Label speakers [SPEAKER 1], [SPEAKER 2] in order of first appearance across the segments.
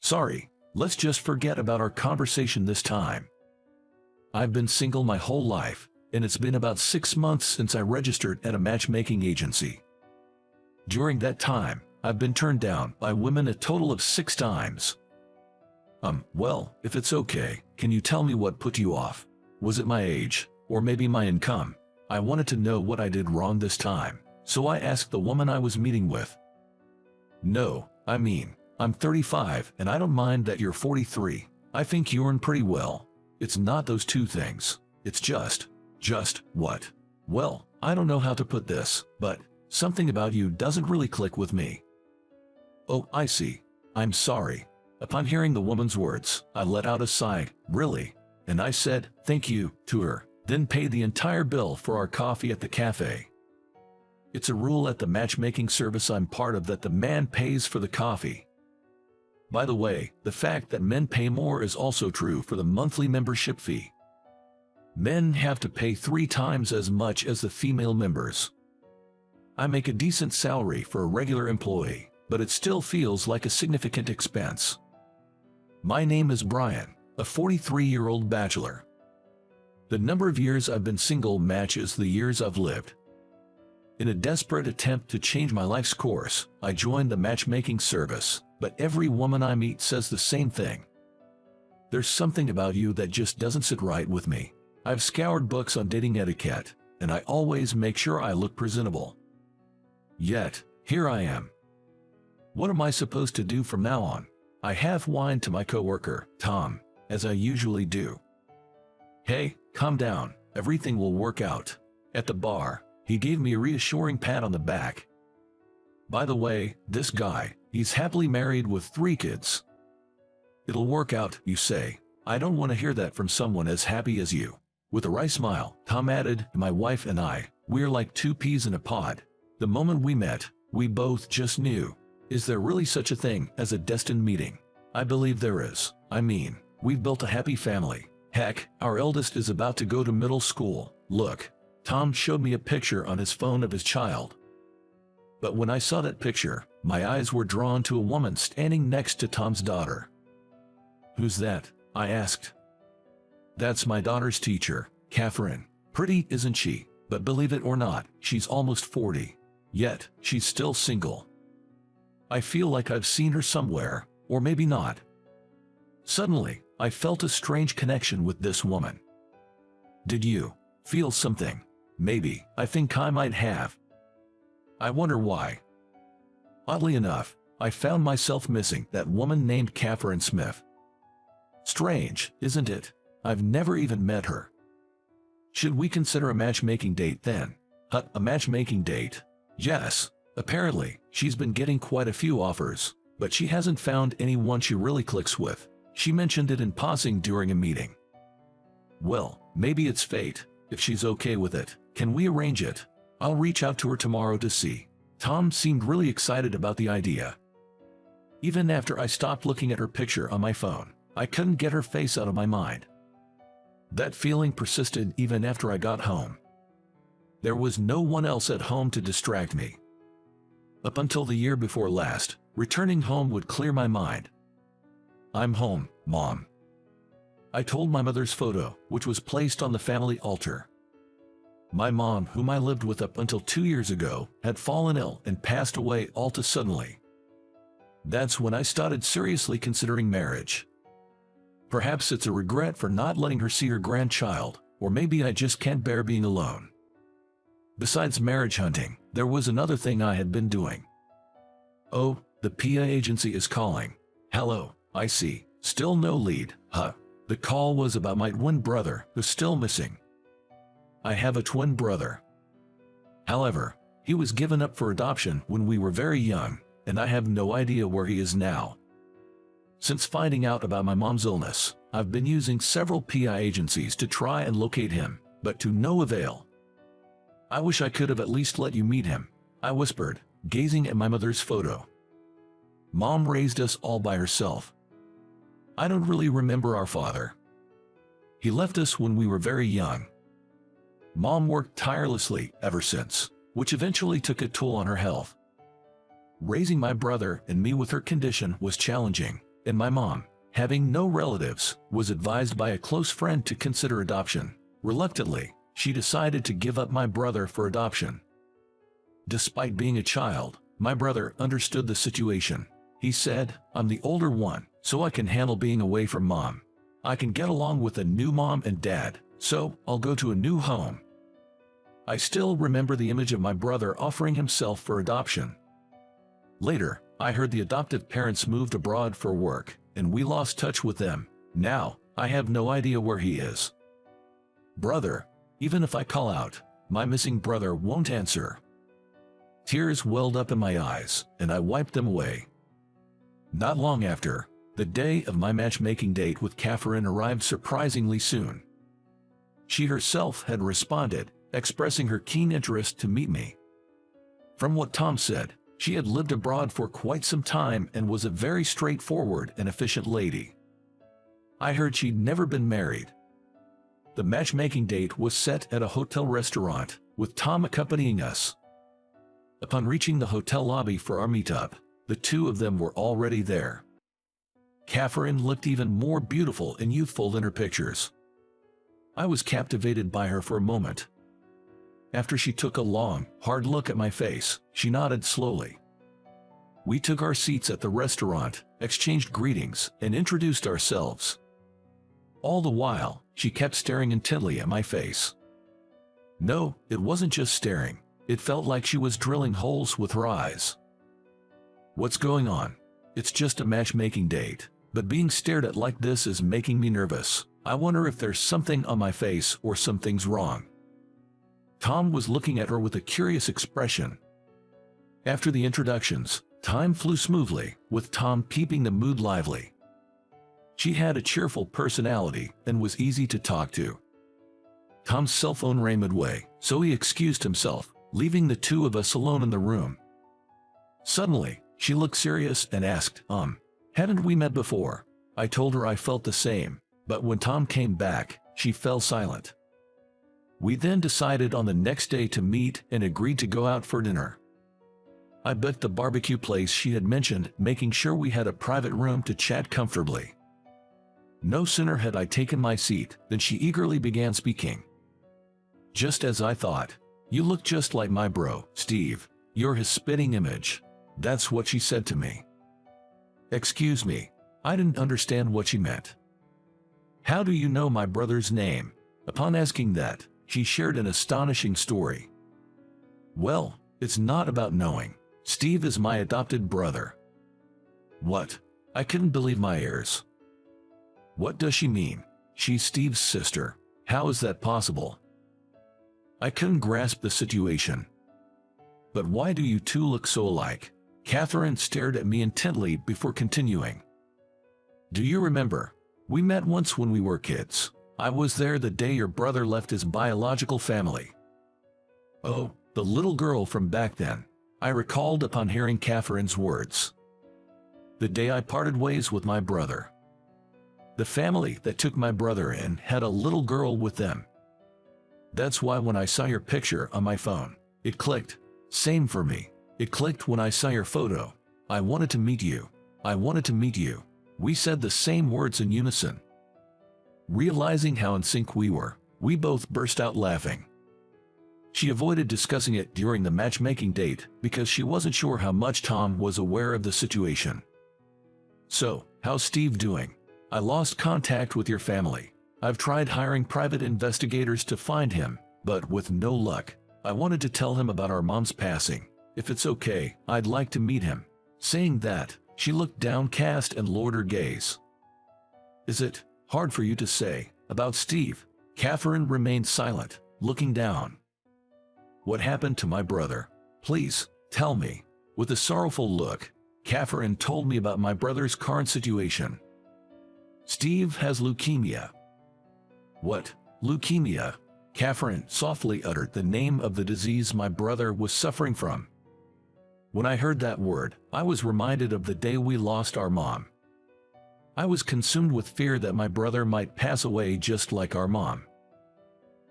[SPEAKER 1] Sorry, let's just forget about our conversation this time. I've been single my whole life, and it's been about 6 months since I registered at a matchmaking agency. During that time, I've been turned down by women a total of 6 times. Well, if it's okay, can you tell me what put you off? Was it my age, or maybe my income? I wanted to know what I did wrong this time, so I asked the woman I was meeting with. No, I mean, I'm 35 and I don't mind that you're 43. I think you earn pretty well. It's not those two things. It's just what? Well, I don't know how to put this, but something about you doesn't really click with me. Oh, I see. I'm sorry. Upon hearing the woman's words, I let out a sigh. Really? And I said, thank you, to her, then paid the entire bill for our coffee at the cafe. It's a rule at the matchmaking service I'm part of that the man pays for the coffee. By the way, the fact that men pay more is also true for the monthly membership fee. Men have to pay 3 times as much as the female members. I make a decent salary for a regular employee, but it still feels like a significant expense. My name is Brian, a 43-year-old bachelor. The number of years I've been single matches the years I've lived. In a desperate attempt to change my life's course, I joined the matchmaking service, but every woman I meet says the same thing. There's something about you that just doesn't sit right with me. I've scoured books on dating etiquette, and I always make sure I look presentable. Yet, here I am. What am I supposed to do from now on? I half whined to my coworker, Tom, as I usually do. Hey, calm down, everything will work out. At the bar, he gave me a reassuring pat on the back. By the way, this guy, he's happily married with 3 kids. It'll work out, you say. I don't want to hear that from someone as happy as you. With a wry smile, Tom added, my wife and I, we're like 2 peas in a pod. The moment we met, we both just knew. Is there really such a thing as a destined meeting? I believe there is. I mean, we've built a happy family. Heck, our eldest is about to go to middle school. Look, Tom showed me a picture on his phone of his child. But when I saw that picture, my eyes were drawn to a woman standing next to Tom's daughter. Who's that? I asked. That's my daughter's teacher, Catherine. Pretty, isn't she? But believe it or not, she's almost 40. Yet, she's still single. I feel like I've seen her somewhere, or maybe not. Suddenly, I felt a strange connection with this woman. Did you feel something? Maybe. I think I might have. I wonder why. Oddly enough, I found myself missing that woman named Catherine Smith. Strange, isn't it? I've never even met her. Should we consider a matchmaking date then? A matchmaking date? Yes. Apparently, she's been getting quite a few offers, but she hasn't found anyone she really clicks with. She mentioned it in passing during a meeting. Well, maybe it's fate. If she's okay with it, can we arrange it? I'll reach out to her tomorrow to see. Tom seemed really excited about the idea. Even after I stopped looking at her picture on my phone, I couldn't get her face out of my mind. That feeling persisted even after I got home. There was no one else at home to distract me. Up until the year before last, returning home would clear my mind. I'm home, Mom. I told my mother's photo, which was placed on the family altar. My mom, whom I lived with up until 2 years ago, had fallen ill and passed away all too suddenly. That's when I started seriously considering marriage. Perhaps it's a regret for not letting her see her grandchild, or maybe I just can't bear being alone. Besides marriage hunting, there was another thing I had been doing. Oh, the PA agency is calling. Hello, I see. Still no lead, huh? The call was about my twin brother, who's still missing. I have a twin brother. However, he was given up for adoption when we were very young, and I have no idea where he is now. Since finding out about my mom's illness, I've been using several PI agencies to try and locate him, but to no avail. I wish I could have at least let you meet him, I whispered, gazing at my mother's photo. Mom raised us all by herself. I don't really remember our father. He left us when we were very young. Mom worked tirelessly ever since, which eventually took a toll on her health. Raising my brother and me with her condition was challenging, and my mom, having no relatives, was advised by a close friend to consider adoption. Reluctantly, she decided to give up my brother for adoption. Despite being a child, my brother understood the situation. He said, "I'm the older one, so I can handle being away from mom. I can get along with a new mom and dad, so I'll go to a new home." I still remember the image of my brother offering himself for adoption. Later, I heard the adoptive parents moved abroad for work, and we lost touch with them. Now, I have no idea where he is. Brother, even if I call out, my missing brother won't answer. Tears welled up in my eyes, and I wiped them away. Not long after, the day of my matchmaking date with Catherine arrived surprisingly soon. She herself had responded, expressing her keen interest to meet me. From what Tom said, she had lived abroad for quite some time and was a very straightforward and efficient lady. I heard she'd never been married. The matchmaking date was set at a hotel restaurant, with Tom accompanying us. Upon reaching the hotel lobby for our meetup, the two of them were already there. Catherine looked even more beautiful and youthful than her pictures. I was captivated by her for a moment. After she took a long, hard look at my face, she nodded slowly. We took our seats at the restaurant, exchanged greetings, and introduced ourselves. All the while, she kept staring intently at my face. No, it wasn't just staring. It felt like she was drilling holes with her eyes. "What's going on? It's just a matchmaking date, but being stared at like this is making me nervous. I wonder if there's something on my face or something's wrong." Tom was looking at her with a curious expression. After the introductions, time flew smoothly, with Tom keeping the mood lively. She had a cheerful personality and was easy to talk to. Tom's cell phone rang midway, so he excused himself, leaving the two of us alone in the room. Suddenly, she looked serious and asked, "Hadn't we met before?" I told her I felt the same, but when Tom came back, she fell silent. We then decided on the next day to meet and agreed to go out for dinner. I booked the barbecue place she had mentioned, making sure we had a private room to chat comfortably. No sooner had I taken my seat than she eagerly began speaking. "Just as I thought. You look just like my bro, Steve. You're his spitting image." That's what she said to me. Excuse me, I didn't understand what she meant. "How do you know my brother's name?" Upon asking that, she shared an astonishing story. "Well, it's not about knowing. Steve is my adopted brother." What? I couldn't believe my ears. What does she mean? She's Steve's sister. How is that possible? I couldn't grasp the situation. "But why do you two look so alike?" Catherine stared at me intently before continuing. "Do you remember? We met once when we were kids. I was there the day your brother left his biological family." "Oh, the little girl from back then," I recalled upon hearing Catherine's words. "The day I parted ways with my brother. The family that took my brother in had a little girl with them. That's why when I saw your picture on my phone, it clicked. Same for me. It clicked when I saw your photo. I wanted to meet you. I wanted to meet you." We said the same words in unison. Realizing how in sync we were, we both burst out laughing. She avoided discussing it during the matchmaking date because she wasn't sure how much Tom was aware of the situation. "So, how's Steve doing? I lost contact with your family. I've tried hiring private investigators to find him, but with no luck. I wanted to tell him about our mom's passing. If it's okay, I'd like to meet him." Saying that, she looked downcast and lowered her gaze. "Is it hard for you to say about Steve?" Catherine remained silent, looking down. "What happened to my brother? Please, tell me." With a sorrowful look, Catherine told me about my brother's current situation. "Steve has leukemia." "What? Leukemia?" Catherine softly uttered the name of the disease my brother was suffering from. When I heard that word, I was reminded of the day we lost our mom. I was consumed with fear that my brother might pass away just like our mom.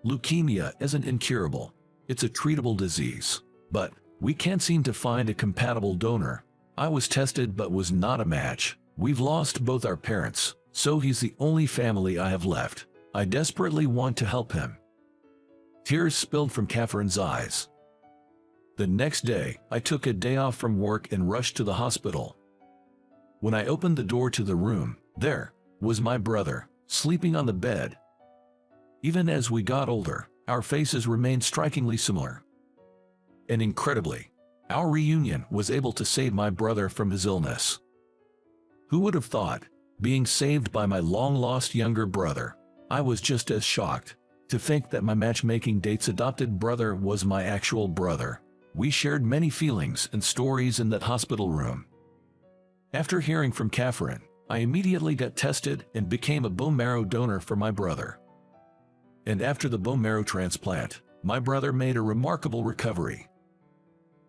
[SPEAKER 1] Leukemia isn't incurable. It's a treatable disease. But we can't seem to find a compatible donor. I was tested but was not a match. We've lost both our parents, so he's the only family I have left. I desperately want to help him." Tears spilled from Catherine's eyes. The next day, I took a day off from work and rushed to the hospital. When I opened the door to the room, there was my brother, sleeping on the bed. Even as we got older, our faces remained strikingly similar. And incredibly, our reunion was able to save my brother from his illness. Who would have thought, being saved by my long-lost younger brother? I was just as shocked to think that my matchmaking date's adopted brother was my actual brother. We shared many feelings and stories in that hospital room. After hearing from Catherine, I immediately got tested and became a bone marrow donor for my brother. And after the bone marrow transplant, my brother made a remarkable recovery.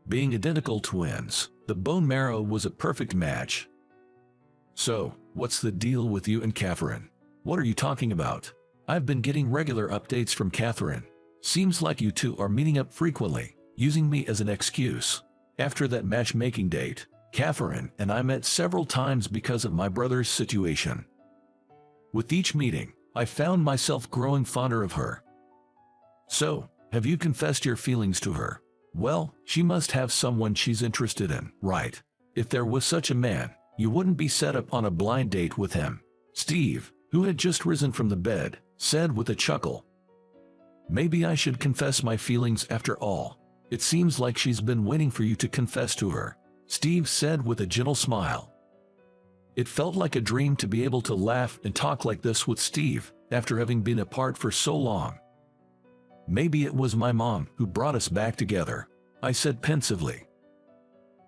[SPEAKER 1] Being identical twins, the bone marrow was a perfect match. So, what's the deal with you and Catherine? What are you talking about? I've been getting regular updates from Catherine. Seems like you two are meeting up frequently, using me as an excuse. After that matchmaking date, Catherine and I met several times because of my brother's situation. With each meeting, I found myself growing fonder of her. So, have you confessed your feelings to her? Well, she must have someone she's interested in, right? If there was such a man, you wouldn't be set up on a blind date with him. Steve, who had just risen from the bed, said with a chuckle. Maybe I should confess my feelings after all. It seems like she's been waiting for you to confess to her, Steve said with a gentle smile. It felt like a dream to be able to laugh and talk like this with Steve after having been apart for so long. Maybe it was my mom who brought us back together, I said pensively.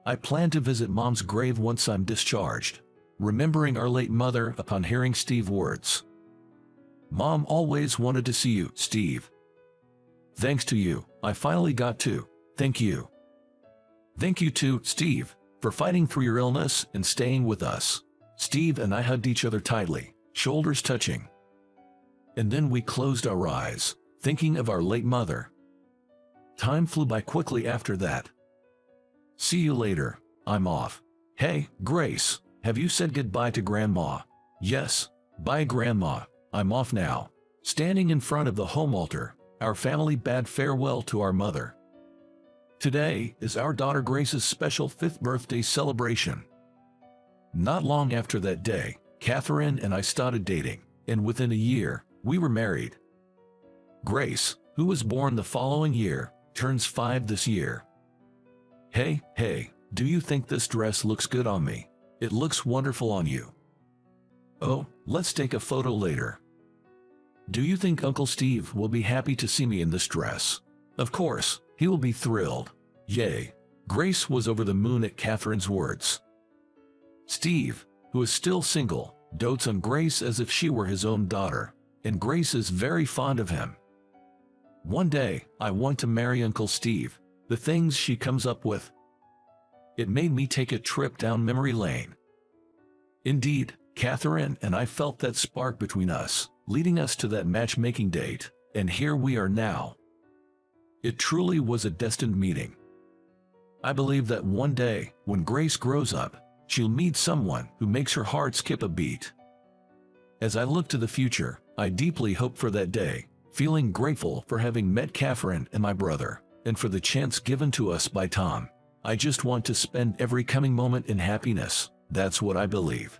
[SPEAKER 1] I plan to visit Mom's grave once I'm discharged, remembering our late mother upon hearing Steve's words. Mom always wanted to see you, Steve. Thanks to you, I finally got to. Thank you. Thank you too, Steve, for fighting through your illness and staying with us. Steve and I hugged each other tightly, shoulders touching. And then we closed our eyes, thinking of our late mother. Time flew by quickly after that. See you later, I'm off. Hey, Grace, have you said goodbye to Grandma? Yes, bye Grandma, I'm off now. Standing in front of the home altar, our family bade farewell to our mother. Today is our daughter Grace's special 5th birthday celebration. Not long after that day, Catherine and I started dating, and within a year, we were married. Grace, who was born the following year, turns 5 this year. Hey, do you think this dress looks good on me? It looks wonderful on you. Oh, let's take a photo later. Do you think Uncle Steve will be happy to see me in this dress? Of course, he will be thrilled. Yay. Grace was over the moon at Catherine's words. Steve, who is still single, dotes on Grace as if she were his own daughter, and Grace is very fond of him. One day, I want to marry Uncle Steve. The things she comes up with. It made me take a trip down memory lane. Indeed, Catherine and I felt that spark between us, leading us to that matchmaking date, and here we are now. It truly was a destined meeting. I believe that one day, when Grace grows up, she'll meet someone who makes her heart skip a beat. As I look to the future, I deeply hope for that day, feeling grateful for having met Catherine and my brother, and for the chance given to us by Tom. I just want to spend every coming moment in happiness. That's what I believe.